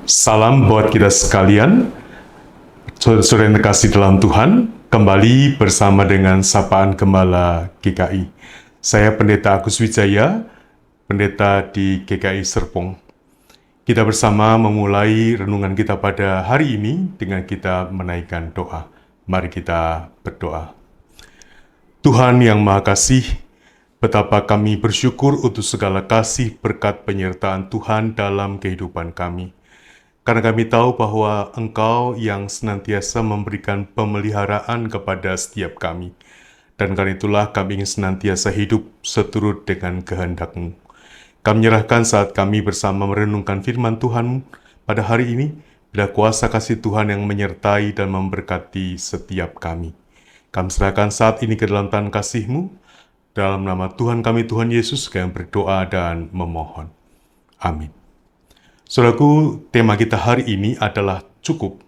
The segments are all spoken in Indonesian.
Salam buat kita sekalian, saudara yang terkasih dalam Tuhan, kembali bersama dengan Sapaan Gembala GKI. Saya Pendeta Agus Wijaya, Pendeta di GKI Serpong. Kita bersama memulai renungan kita pada hari ini dengan kita menaikkan doa. Mari kita berdoa. Tuhan yang Maha Kasih, betapa kami bersyukur untuk segala kasih berkat penyertaan Tuhan dalam kehidupan kami. Karena kami tahu bahwa Engkau yang senantiasa memberikan pemeliharaan kepada setiap kami. Dan karena itulah kami ingin senantiasa hidup seturut dengan kehendak-Mu. Kami menyerahkan saat kami bersama merenungkan firman Tuhan pada hari ini, bila kuasa kasih Tuhan yang menyertai dan memberkati setiap kami. Kami serahkan saat ini ke dalam tangan kasih-Mu, dalam nama Tuhan kami, Tuhan Yesus, kami berdoa dan memohon. Amin. Saudaraku, tema kita hari ini adalah cukup.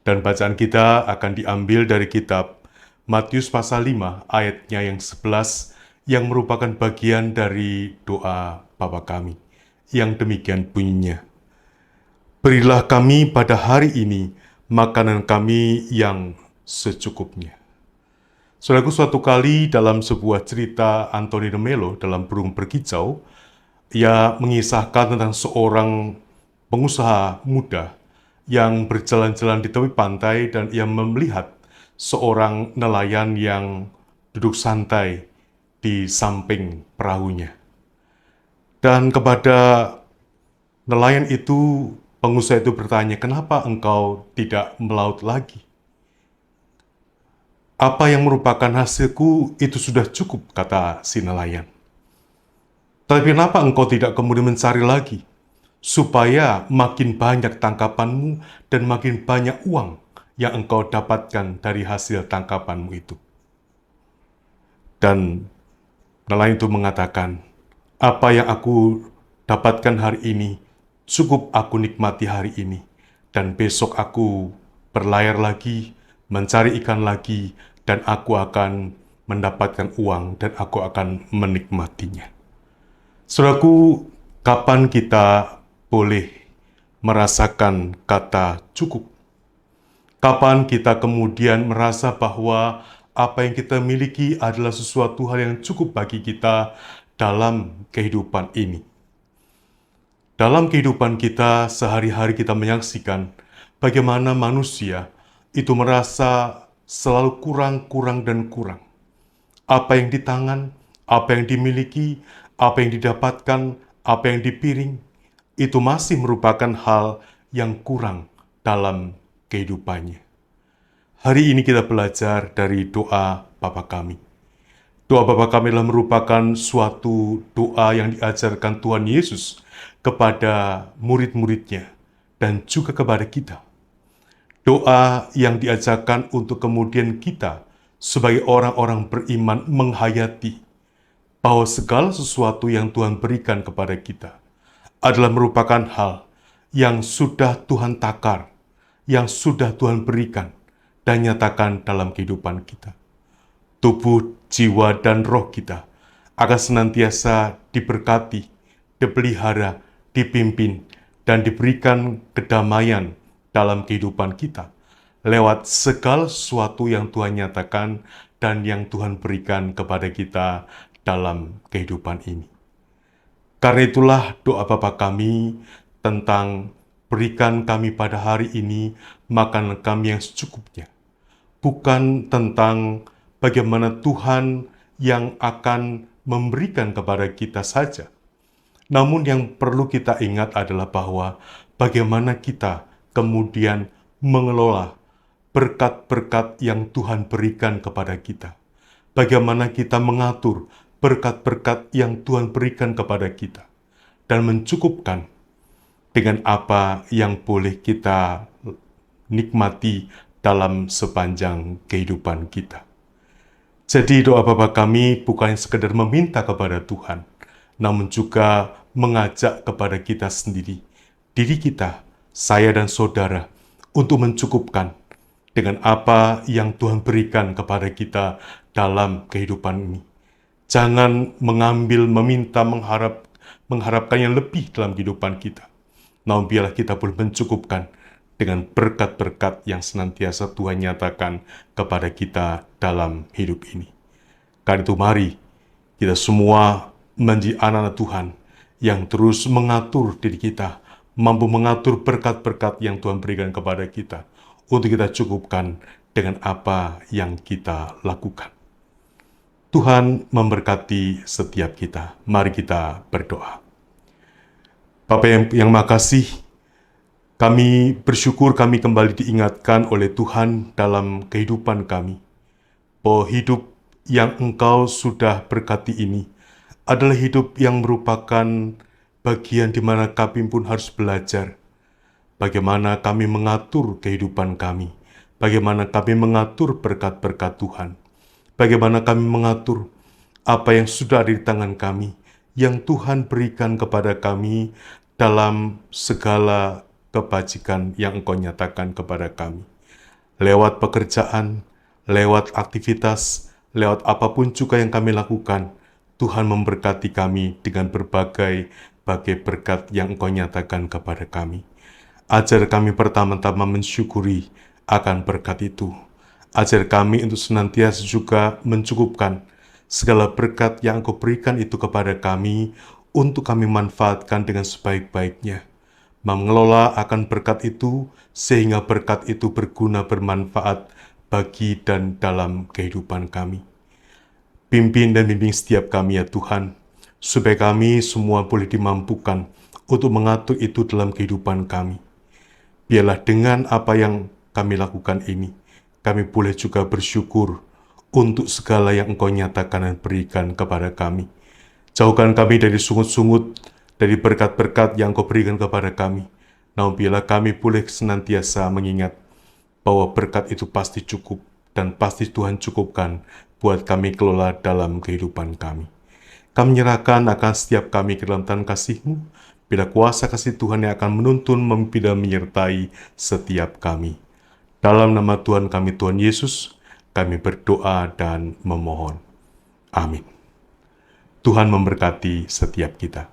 Dan bacaan kita akan diambil dari kitab Matius pasal 5 ayatnya yang 11 yang merupakan bagian dari doa Bapa kami. Yang demikian bunyinya. Berilah kami pada hari ini makanan kami yang secukupnya. Saudaraku, suatu kali dalam sebuah cerita Anthony de Mello dalam Burung Berkicau, ia mengisahkan tentang seorang pengusaha muda yang berjalan-jalan di tepi pantai dan ia melihat seorang nelayan yang duduk santai di samping perahunya. Dan kepada nelayan itu, pengusaha itu bertanya, "Kenapa engkau tidak melaut lagi? Apa yang merupakan hasilku itu sudah cukup," kata si nelayan. "Tapi kenapa engkau tidak kemudian mencari lagi, supaya makin banyak tangkapanmu dan makin banyak uang yang engkau dapatkan dari hasil tangkapanmu itu?" Dan nelayan itu mengatakan, "Apa yang aku dapatkan hari ini, cukup aku nikmati hari ini. Dan besok aku berlayar lagi, mencari ikan lagi, dan aku akan mendapatkan uang dan aku akan menikmatinya." Saudaraku, kapan kita boleh merasakan kata cukup? Kapan kita kemudian merasa bahwa apa yang kita miliki adalah sesuatu hal yang cukup bagi kita dalam kehidupan ini? Dalam kehidupan kita sehari-hari kita menyaksikan bagaimana manusia itu merasa selalu kurang dan kurang. Apa yang di tangan, apa yang dimiliki, apa yang didapatkan, apa yang dipiring, itu masih merupakan hal yang kurang dalam kehidupannya. Hari ini kita belajar dari doa Bapa kami. Doa Bapa kami adalah merupakan suatu doa yang diajarkan Tuhan Yesus kepada murid-muridnya dan juga kepada kita. Doa yang diajarkan untuk kemudian kita sebagai orang-orang beriman menghayati bahwa segala sesuatu yang Tuhan berikan kepada kita adalah merupakan hal yang sudah Tuhan takar, yang sudah Tuhan berikan dan nyatakan dalam kehidupan kita. Tubuh, jiwa, dan roh kita akan senantiasa diberkati, dipelihara, dipimpin, dan diberikan kedamaian dalam kehidupan kita lewat segala sesuatu yang Tuhan nyatakan dan yang Tuhan berikan kepada kita dalam kehidupan ini. Karena itulah doa Bapa kami tentang berikan kami pada hari ini makanan kami yang secukupnya. Bukan tentang bagaimana Tuhan yang akan memberikan kepada kita saja. Namun yang perlu kita ingat adalah bahwa bagaimana kita kemudian mengelola berkat-berkat yang Tuhan berikan kepada kita. Bagaimana kita mengatur berkat-berkat yang Tuhan berikan kepada kita dan mencukupkan dengan apa yang boleh kita nikmati dalam sepanjang kehidupan kita. Jadi doa Bapa kami bukan sekedar meminta kepada Tuhan, namun juga mengajak kepada kita sendiri, diri kita, saya dan saudara, untuk mencukupkan dengan apa yang Tuhan berikan kepada kita dalam kehidupan ini. Jangan mengambil, meminta, mengharapkan yang lebih dalam kehidupan kita. namun biarlah kita boleh mencukupkan dengan berkat-berkat yang senantiasa Tuhan nyatakan kepada kita dalam hidup ini. Karena itu mari kita semua menjadi anak-anak Tuhan yang terus mengatur diri kita, mampu mengatur berkat-berkat yang Tuhan berikan kepada kita, untuk kita cukupkan dengan apa yang kita lakukan. Tuhan memberkati setiap kita. Mari kita berdoa. Bapa yang makasih, kami bersyukur kami kembali diingatkan oleh Tuhan dalam kehidupan kami, bahwa hidup yang Engkau sudah berkati ini adalah hidup yang merupakan bagian di mana kami pun harus belajar bagaimana kami mengatur kehidupan kami, bagaimana kami mengatur berkat-berkat Tuhan, bagaimana kami mengatur apa yang sudah ada di tangan kami, yang Tuhan berikan kepada kami dalam segala kebajikan yang Engkau nyatakan kepada kami. Lewat pekerjaan, lewat aktivitas, lewat apapun juga yang kami lakukan, Tuhan memberkati kami dengan berbagai berkat yang Engkau nyatakan kepada kami. Ajar kami pertama-tama mensyukuri akan berkat itu. Ajar kami untuk senantiasa juga mencukupkan segala berkat yang Engkau berikan itu kepada kami, untuk kami manfaatkan dengan sebaik-baiknya, mengelola akan berkat itu, sehingga berkat itu berguna bermanfaat bagi dan dalam kehidupan kami. Pimpin dan bimbing setiap kami ya Tuhan, supaya kami semua boleh dimampukan untuk mengatur itu dalam kehidupan kami. Biarlah dengan apa yang kami lakukan ini, kami boleh juga bersyukur untuk segala yang Engkau nyatakan dan berikan kepada kami. Jauhkan kami dari sungut-sungut, dari berkat-berkat yang Engkau berikan kepada kami. Namun biarlah kami boleh senantiasa mengingat bahwa berkat itu pasti cukup dan pasti Tuhan cukupkan buat kami kelola dalam kehidupan kami. Kami menyerahkan akan setiap kami ke dalam tangan kasih-Mu, bila kuasa kasih Tuhan yang akan menuntun, memimpin dan menyertai setiap kami. Dalam nama Tuhan kami, Tuhan Yesus, kami berdoa dan memohon. Amin. Tuhan memberkati setiap kita.